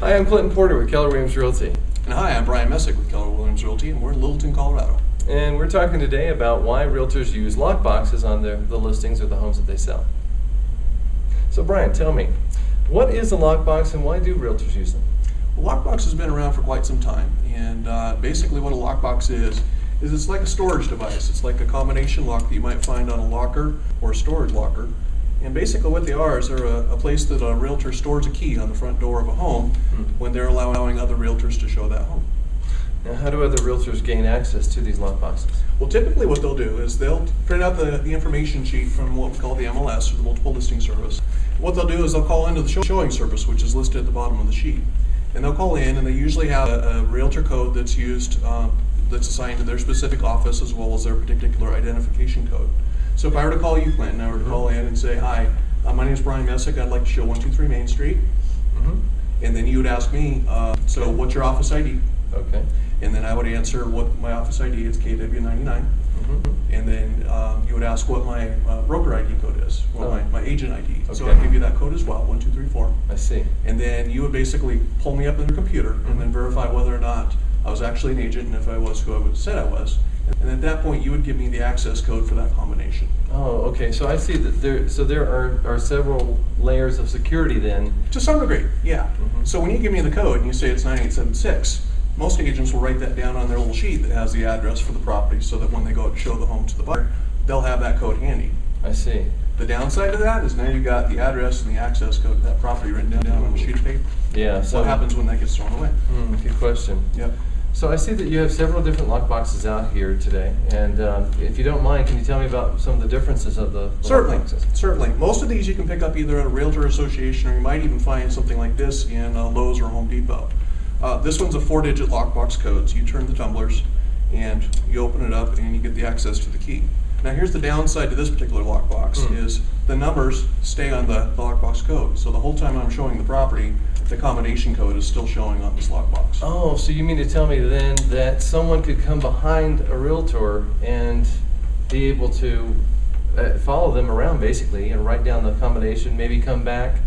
Hi, I'm Clinton Porter with Keller Williams Realty. And hi, I'm Bryan Messick with Keller Williams Realty, and we're in Littleton, Colorado. And we're talking today about why realtors use lockboxes on the listings or the homes that they sell. So Bryan, tell me, what is a lockbox and why do realtors use them? Well, lockbox has been around for quite some time, and basically what a lockbox is it's like a storage device. It's like a combination lock that you might find on a locker or a storage locker. And basically what they are is they're a place that a realtor stores a key on the front door of a home when they're allowing other realtors to show that home. Now, how do other realtors gain access to these lockboxes? Well, typically what they'll do is they'll print out the information sheet from what we call the MLS, or the Multiple Listing Service. What they'll do is they'll call into the showing service, which is listed at the bottom of the sheet. And they'll call in, and they usually have a realtor code that's used, that's assigned to their specific office, as well as their particular identification code. So if I were to call you, Clinton, I were to call in and say, hi, my name is Bryan Messick, I'd like to show 123 Main Street. And then you would ask me, so what's your office ID? Okay. And then I would answer what my office ID is, KW99. And then you would ask what my broker ID code is, or my agent ID. Okay. So I'd give you that code as well, 1234. I see. And then you would basically pull me up in the computer and then verify whether or not I was actually an agent, and if I was who I would said I was. And at that point, you would give me the access code for that combination. Oh, okay. So I see that there are several layers of security then. To some degree, yeah. So when you give me the code and you say it's 9876, most agents will write that down on their little sheet that has the address for the property, so that when they go out to show the home to the buyer, they'll have that code handy. I see. The downside of that is now you've got the address and the access code of that property written down on a sheet of paper. Yeah. So what happens when that gets thrown away? Good question. Yep. So I see that you have several different lockboxes out here today, and if you don't mind, can you tell me about some of the differences of the lockboxes? Certainly. Most of these you can pick up either at a realtor association, or you might even find something like this in Lowe's or Home Depot. This one's a 4-digit lockbox code, so you turn the tumblers and you open it up and you get the access to the key. Now here's the downside to this particular lockbox is the numbers stay on the lockbox code. So the whole time I'm showing the property, the combination code is still showing on this lockbox. Oh, so you mean to tell me then that someone could come behind a realtor and be able to follow them around basically and write down the combination, maybe come back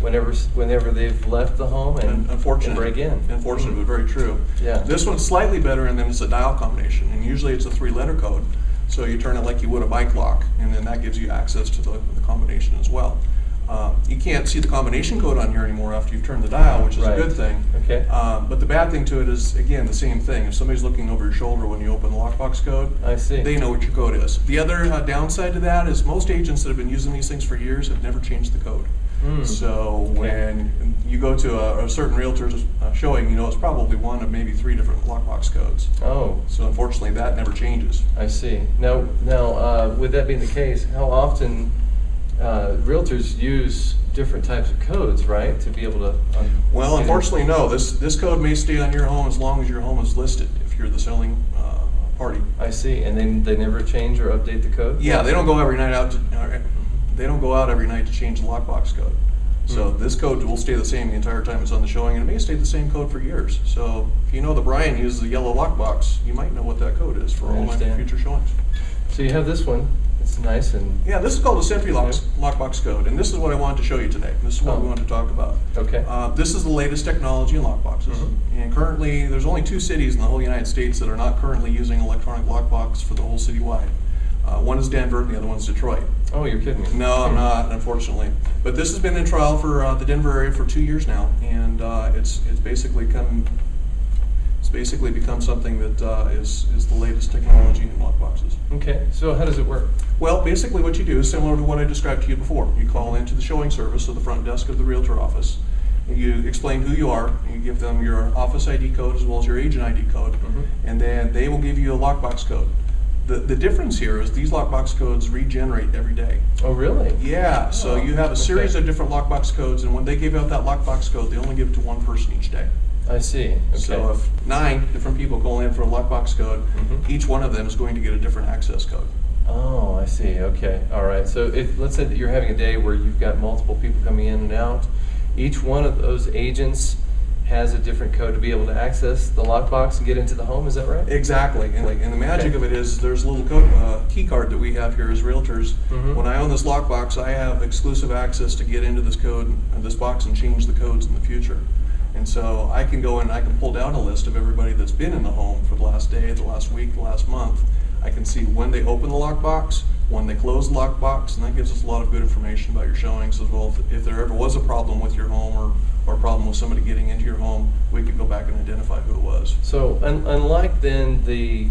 whenever they've left the home and break in. Unfortunate, but very true. Yeah. This one's slightly better, and then it's a dial combination, and usually it's a 3-letter code. So you turn it like you would a bike lock, and then that gives you access to the combination as well. You can't see the combination code on here anymore after you've turned the dial, which is a good thing. Okay. But the bad thing to it is, again, the same thing. If somebody's looking over your shoulder when you open the lockbox code, I see. They know what your code is. The other downside to that is most agents that have been using these things for years have never changed the code. So when you go to a certain realtor's showing, you know it's probably one of maybe 3 different lockbox codes. Oh. So unfortunately, that never changes. I see. Now, with that being the case, how often realtors use different types of codes, right, to be able to? Well, unfortunately, no. This code may stay on your home as long as your home is listed, if you're the selling party. I see. And then they never change or update the code? Yeah, they don't go every night out. They don't go out every night to change the lockbox code. So this code will stay the same the entire time it's on the showing, and it may stay the same code for years. So if you know that Bryan uses a yellow lockbox, you might know what that code is for all my future showings. So you have this one. It's nice and... Yeah, this is called the SentriLock Lockbox code, and this is what I wanted to show you today. This is what we wanted to talk about. Okay. This is the latest technology in lockboxes. And currently, there's only 2 cities in the whole United States that are not currently using electronic lockbox for the whole citywide. One is Denver, and the other one's Detroit. Oh, you're kidding me. No, I'm not, unfortunately. But this has been in trial for the Denver area for 2 years now, and it's basically become something that is the latest technology in lockboxes. Okay, so how does it work? Well, basically what you do is similar to what I described to you before. You call into the showing service, or the front desk of the realtor office, and you explain who you are, and you give them your office ID code as well as your agent ID code, and then they will give you a lockbox code. The difference here is these lockbox codes regenerate every day. Oh, really? Yeah, so you have a series of different lockbox codes, and when they give out that lockbox code, they only give it to one person each day. I see. Okay. So if 9 different people call in for a lockbox code, each one of them is going to get a different access code. Oh, I see. Okay. All right. So let's say that you're having a day where you've got multiple people coming in and out. Each one of those agents has a different code to be able to access the lockbox and get into the home, is that right? Exactly, and the magic of it is there's a little code, key card that we have here as realtors. When I own this lockbox, I have exclusive access to get into this code, this box, and change the codes in the future. And so I can go in and I can pull down a list of everybody that's been in the home for the last day, the last week, the last month. I can see when they open the lockbox, when they close the lockbox, and that gives us a lot of good information about your showings as well. If there ever was a problem with your home or a problem with somebody getting into your home, we could go back and identify who it was. So unlike then the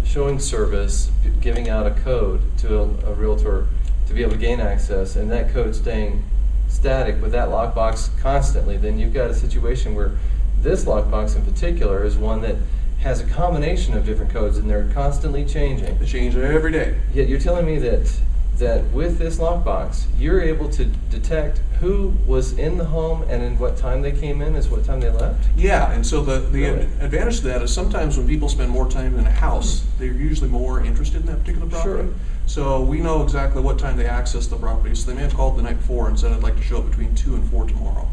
showing service giving out a code to a realtor to be able to gain access, and that code staying static with that lockbox constantly, then you've got a situation where this lockbox in particular is one that has a combination of different codes and they're constantly changing. They change it every day. Yet you're telling me that with this lockbox, you're able to detect who was in the home and in what time they came in as what time they left? Yeah, and so the Really? advantage to that is sometimes when people spend more time in a house, they're usually more interested in that particular property. Sure. So we know exactly what time they access the property. So they may have called the night before and said, I'd like to show up between 2 and 4 tomorrow.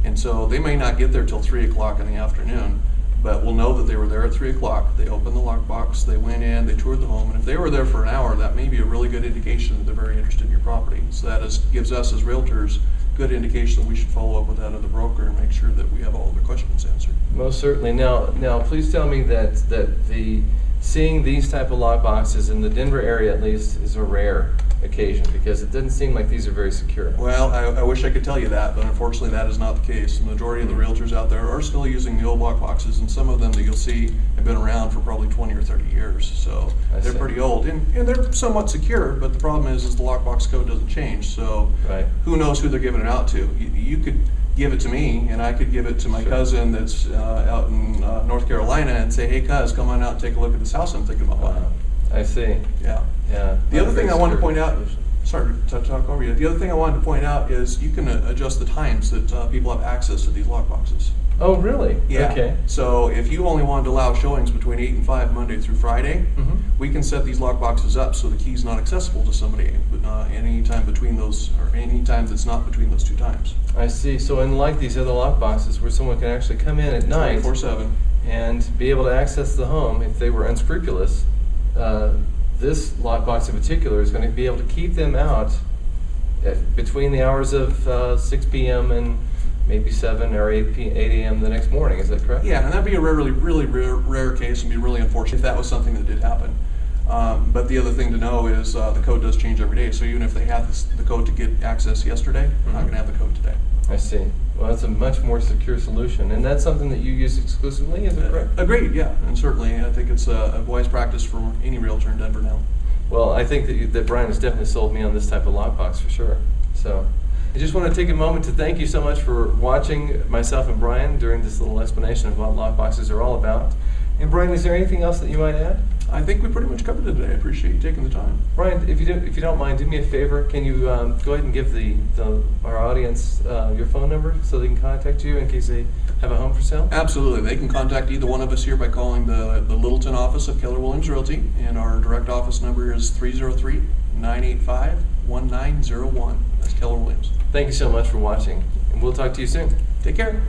And so they may not get there till 3 o'clock in the afternoon, but we'll know that they were there at 3 o'clock. They opened the lockbox, they went in, they toured the home, and if they were there for an hour, that may be a really good indication that they're very interested in your property. So that gives us as realtors good indication that we should follow up with that other broker and make sure that we have all of their questions answered. Most certainly. Now, please tell me that the seeing these type of lockboxes in the Denver area at least is a rare occasion, because it doesn't seem like these are very secure. Well, I wish I could tell you that, but unfortunately that is not the case. The majority of the realtors out there are still using the old lockboxes, and some of them that you'll see have been around for probably 20 or 30 years. So they're see. pretty old, and they're somewhat secure, but the problem is the lockbox code doesn't change. So Right. who knows who they're giving it out to? You could give it to me, and I could give it to my Sure. cousin that's out in North Carolina and say, hey, cuz, come on out and take a look at this house I'm thinking about buying. I see. Yeah. Yeah. The other thing I want to point out, Solution. sorry to talk over you. The other thing I wanted to point out is you can adjust the times that people have access to these lockboxes. Oh, really? Yeah. Okay. So if you only wanted to allow showings between 8 and 5 Monday through Friday, Mhm. we can set these lockboxes up so the key's not accessible to somebody any time between those, or any time that's not between those two times. I see. So unlike these other lockboxes where someone can actually come in at night 24/7. and be able to access the home if they were unscrupulous, this lockbox in particular is going to be able to keep them out between the hours of 6 p.m. and maybe 7 or 8 a.m. the next morning. Is that correct? Yeah, and that'd be a really rare case and be really unfortunate if that was something that did happen. But the other thing to know is the code does change every day. So even if they had the code to get access yesterday, they're not going to have the code today. I see. Well, that's a much more secure solution. And that's something that you use exclusively, is it correct? Agreed, yeah. And certainly I think it's a wise practice for any realtor in Denver now. Well, I think that Bryan has definitely sold me on this type of lockbox for sure. So I just want to take a moment to thank you so much for watching myself and Bryan during this little explanation of what lockboxes are all about. And Bryan, is there anything else that you might add? I think we pretty much covered it today. I appreciate you taking the time. Bryan, if you don't mind, do me a favor. Can you go ahead and give our audience your phone number so they can contact you in case they have a home for sale? Absolutely. They can contact either one of us here by calling the Littleton office of Keller Williams Realty, and our direct office number is 303-985-1901. That's Keller Williams. Thank you so much for watching, and we'll talk to you soon. Take care.